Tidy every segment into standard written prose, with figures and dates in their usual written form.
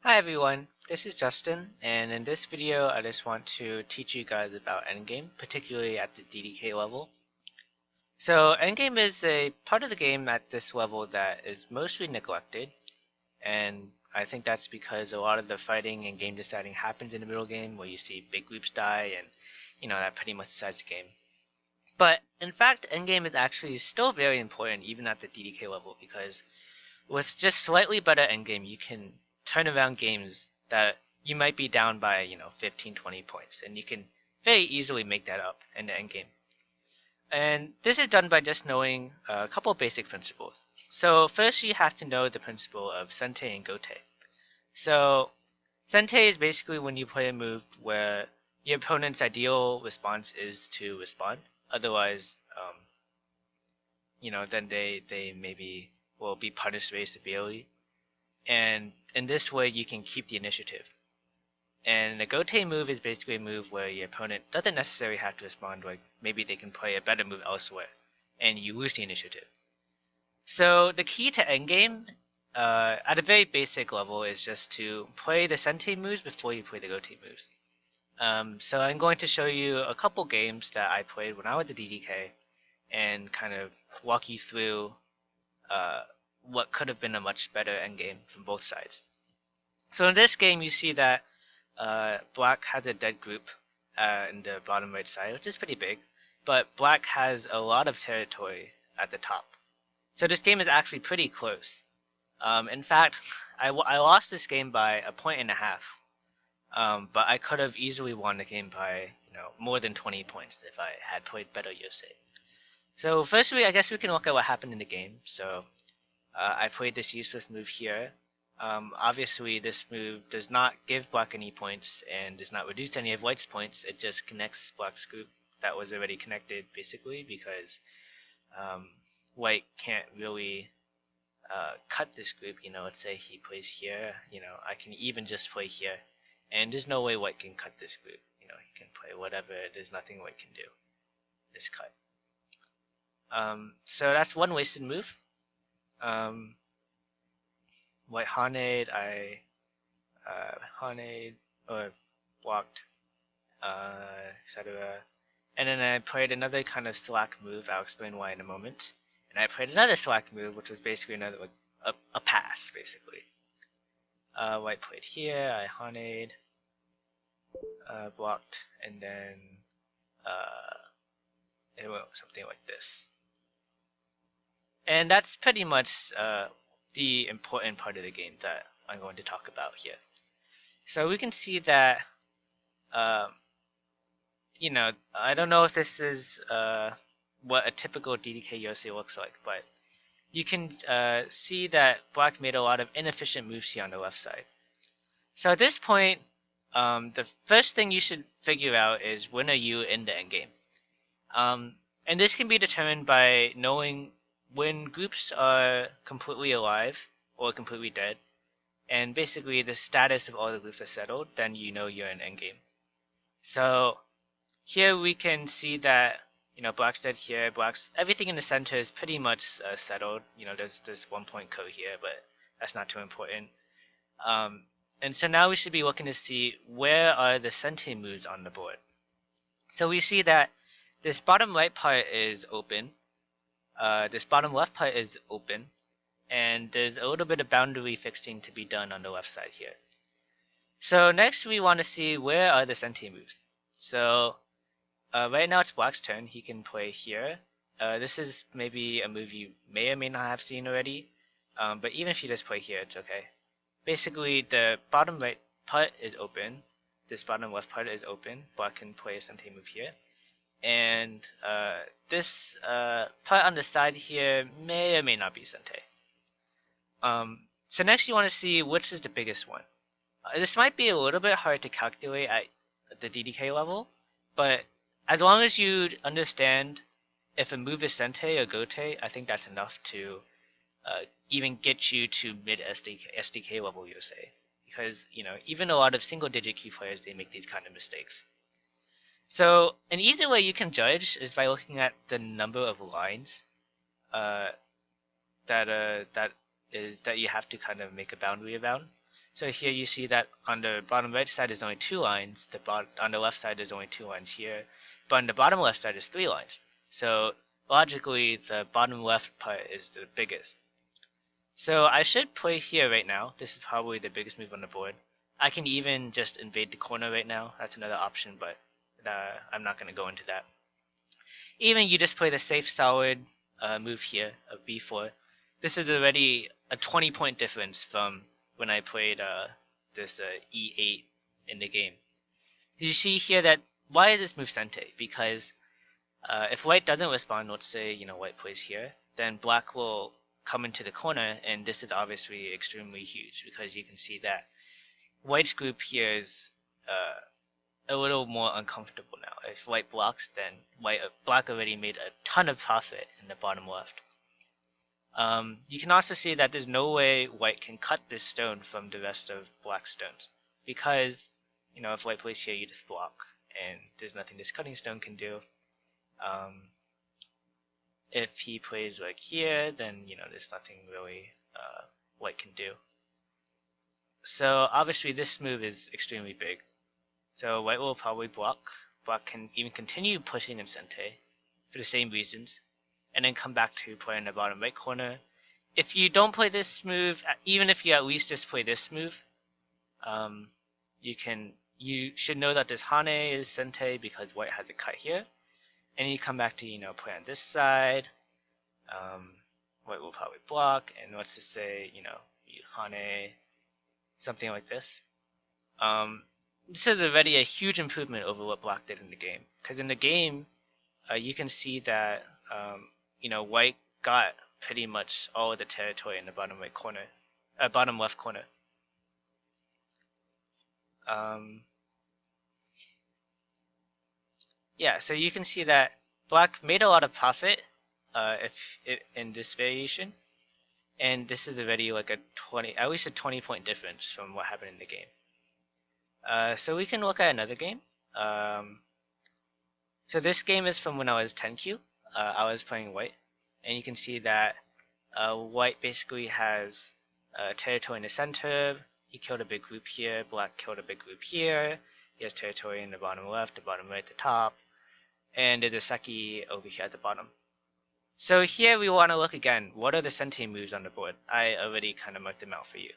Hi everyone, this is Justin, and in this video I just want to teach you guys about Endgame, particularly at the DDK level. So Endgame is a part of the game at this level that is mostly neglected, and I think that's because a lot of the fighting and game deciding happens in the middle game where you see big groups die and that pretty much decides the game. But in fact Endgame is actually still very important even at the DDK level because with just slightly better endgame, you can turn around games that you might be down by, 15, 20 points, and you can very easily make that up in the endgame. And this is done by just knowing a couple of basic principles. So first you have to know the principle of Sente and Gote. So Sente is basically when you play a move where your opponent's ideal response is to respond. Otherwise, then they maybe will be punished very severely. And in this way, you can keep the initiative. And the Gote move is basically a move where your opponent doesn't necessarily have to respond, like maybe they can play a better move elsewhere, and you lose the initiative. So the key to endgame, at a very basic level, is just to play the Sente moves before you play the Gote moves. So I'm going to show you a couple games that I played when I was a DDK, and kind of walk you through what could have been a much better endgame from both sides. So in this game, you see that Black has a dead group in the bottom right side, which is pretty big, but Black has a lot of territory at the top. So this game is actually pretty close. In fact, I lost this game by 1.5 points, but I could have easily won the game by more than 20 points if I had played better Yose. So firstly, I guess we can look at what happened in the game. So I played this useless move here. Obviously, this move does not give Black any points and does not reduce any of White's points. It just connects Black's group that was already connected, basically, because White can't really cut this group. Let's say he plays here. I can even just play here, and there's no way White can cut this group. He can play whatever. There's nothing White can do. This cut. So that's one wasted move. White Hanade, I Hanade or blocked, etc. And then I played another kind of slack move. I'll explain why in a moment. And I played another slack move, which was basically another a pass, basically. White played here. I Hanade, blocked, and then it went something like this. And that's pretty much the important part of the game that I'm going to talk about here. So we can see that, I don't know if this is what a typical DDK Yose looks like, but you can see that Black made a lot of inefficient moves here on the left side. So at this point, the first thing you should figure out is when are you in the endgame. And this can be determined by knowing when groups are completely alive or completely dead, and basically the status of all the groups are settled, then you know you're in endgame. So here we can see that Black's dead here. Everything in the center is pretty much settled. There's this 1 point code here, but that's not too important. And so now we should be looking to see where are the Sente moves on the board. So we see that this bottom right part is open. This bottom left part is open, and there's a little bit of boundary fixing to be done on the left side here. So next we want to see where are the Sente moves. So right now it's Black's turn. He can play here. This is maybe a move you may or may not have seen already, but even if you just play here, it's okay. Basically, the bottom right part is open. This bottom left part is open. Black can play a Sente move here. And this part on the side here may or may not be Sente. So next you want to see which is the biggest one. This might be a little bit hard to calculate at the DDK level, but as long as you understand if a move is Sente or Gote, I think that's enough to even get you to mid SDK level Yose. Because even a lot of single digit key players, they make these kind of mistakes. So an easy way you can judge is by looking at the number of lines that you have to kind of make a boundary around. So here you see that on the bottom right side is only 2 lines, on the left side is only 2 lines here, but on the bottom left side is 3 lines. So logically, the bottom left part is the biggest. So I should play here right now. This is probably the biggest move on the board. I can even just invade the corner right now. That's another option, but I'm not going to go into that. Even you just play the safe solid move here of b4. This is already a 20-point difference from when I played this e8 in the game. You see here that why is this move sente? Because if white doesn't respond, let's say white plays here, then black will come into the corner, and this is obviously extremely huge because you can see that white's group here is a little more uncomfortable now. If white blocks, then black already made a ton of profit in the bottom left. You can also see that there's no way white can cut this stone from the rest of black's stones, because if white plays here, you just block, and there's nothing this cutting stone can do. If he plays like here, then there's nothing really white can do. So obviously this move is extremely big. So white will probably block. Black can even continue pushing in sente for the same reasons, and then come back to play in the bottom right corner. If you don't play this move, even if you at least just play this move, you should know that this hane is sente because white has a cut here. And you come back to play on this side. White will probably block, and let's just say you hane something like this. This is already a huge improvement over what black did in the game. Because in the game, you can see that white got pretty much all of the territory in the bottom right corner, bottom left corner. Yeah, so you can see that black made a lot of profit in this variation, and this is already like at least a 20-point difference from what happened in the game. So we can look at another game. So this game is from when I was 10Q. I was playing white, and you can see that white basically has territory in the center. He killed a big group here. Black killed a big group here. He has territory in the bottom left, the bottom right, the top, and there's a seki over here at the bottom. So here we want to look again. What are the sente moves on the board? I already kind of marked them out for you.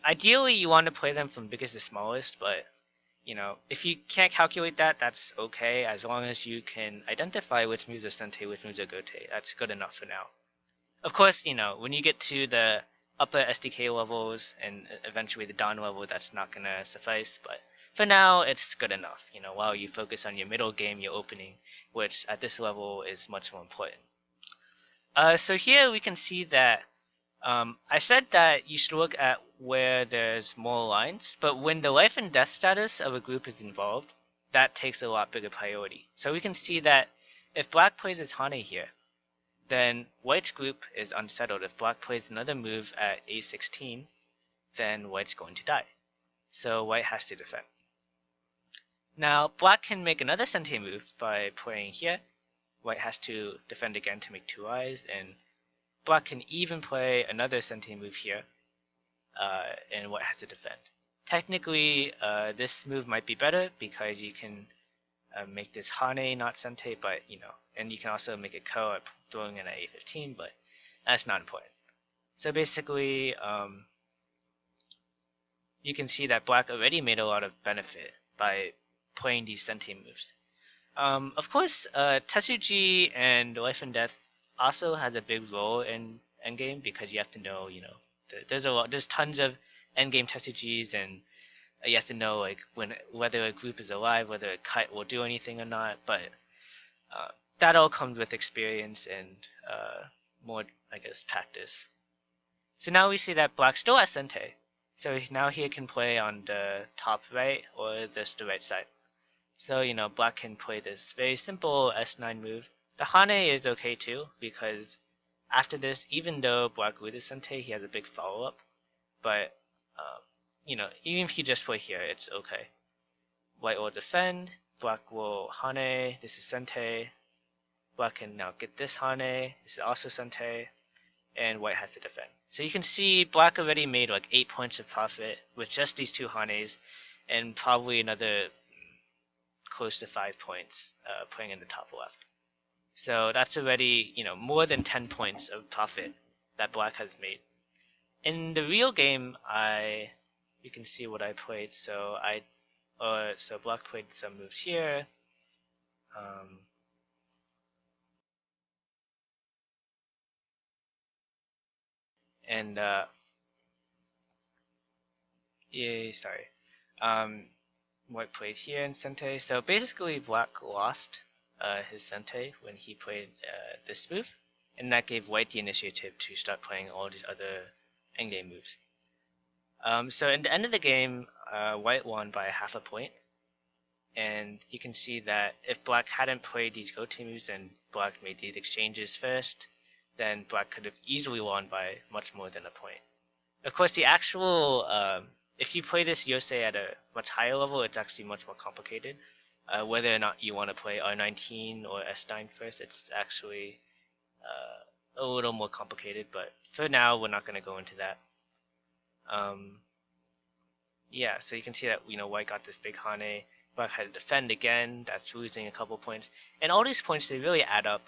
Ideally, you want to play them from biggest to smallest, but if you can't calculate that, that's okay, as long as you can identify which moves are sente, which moves are gote. That's good enough for now. Of course, when you get to the upper SDK levels and eventually the Dan level, that's not going to suffice, but for now, it's good enough, while you focus on your middle game, your opening, which at this level is much more important. So here we can see that I said that you should look at where there's more lines, but when the life and death status of a group is involved, that takes a lot bigger priority. So we can see that if black plays its hane here, then white's group is unsettled. If black plays another move at a16, then white's going to die. So white has to defend. Now black can make another sente move by playing here. White has to defend again to make 2 eyes, and black can even play another sente move here, and white has to defend. Technically, this move might be better because you can make this hane not sente, but and you can also make it ko at throwing in at a15, but that's not important. So basically, you can see that black already made a lot of benefit by playing these sente moves. Of course, Tetsuji and Life and Death also has a big role in Endgame because you have to know, there's tons of Endgame Tetsujis, and you have to know whether a group is alive, whether a cut will do anything or not. But that all comes with experience and more, I guess, practice. So now we see that black still has sente. So now he can play on the top right or the right side. So black can play this very simple S9 move. The hane is okay too, because after this, even though black loses sente, he has a big follow-up. But even if you just play here, it's okay. White will defend, black will hane, this is sente. Black can now get this hane, this is also sente, and white has to defend. So you can see black already made like 8 points of profit with just these two Hanes, and probably another close to 5 points playing in the top left. So that's already, more than 10 points of profit that black has made. In the real game, you can see what I played. So so black played some moves here. And white played here in Sente. So basically, black lost his Sente when he played this move, and that gave white the initiative to start playing all these other endgame moves. So in the end of the game, white won by half a point, and you can see that if black hadn't played these go-to moves and black made these exchanges first, then black could have easily won by much more than a point. Of course, the actual if you play this Yose at a much higher level, it's actually much more complicated. Whether or not you want to play R19 or S9 first, it's actually a little more complicated, but for now, we're not going to go into that. Yeah, so you can see that white got this big Hane, black had to defend again, that's losing a couple points, and all these points, they really add up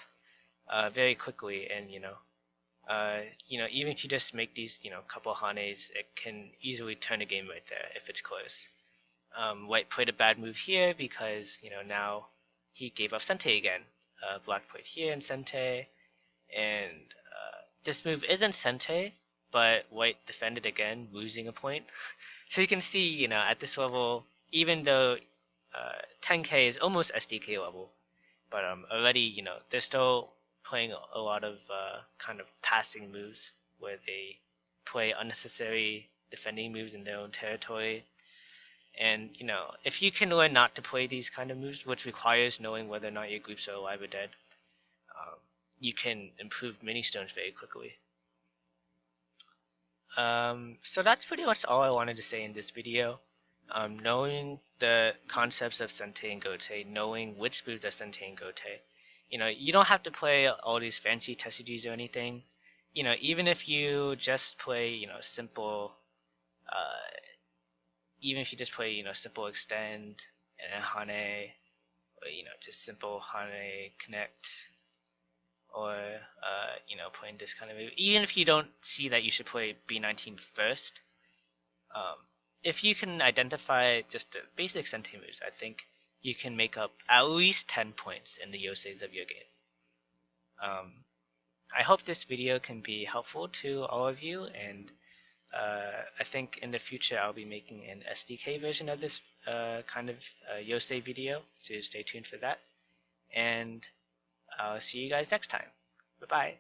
very quickly, and even if you just make these couple Hanes, it can easily turn a game right there if it's close. White played a bad move here because now he gave up Sente again. Black played here in Sente, and this move isn't Sente, but white defended again, losing a point. So you can see, at this level, even though 10k is almost SDK level, but already, they're still playing a lot of kind of passing moves where they play unnecessary defending moves in their own territory. And, if you can learn not to play these kind of moves, which requires knowing whether or not your groups are alive or dead, you can improve mini stones very quickly. So that's pretty much all I wanted to say in this video. Knowing the concepts of Sente and Gote, knowing which moves are Sente and Gote. You don't have to play all these fancy TCGs or anything. Even if you just play, simple, even if you just play, simple extend and Hane, or, just simple Hane connect, or, playing this kind of move. Even if you don't see that you should play B19 first, if you can identify just the basic Sente moves, I think you can make up at least 10 points in the Yoses of your game. I hope this video can be helpful to all of you, and I think in the future I'll be making an SDK version of this kind of Yose video, so stay tuned for that. And I'll see you guys next time. Bye-bye.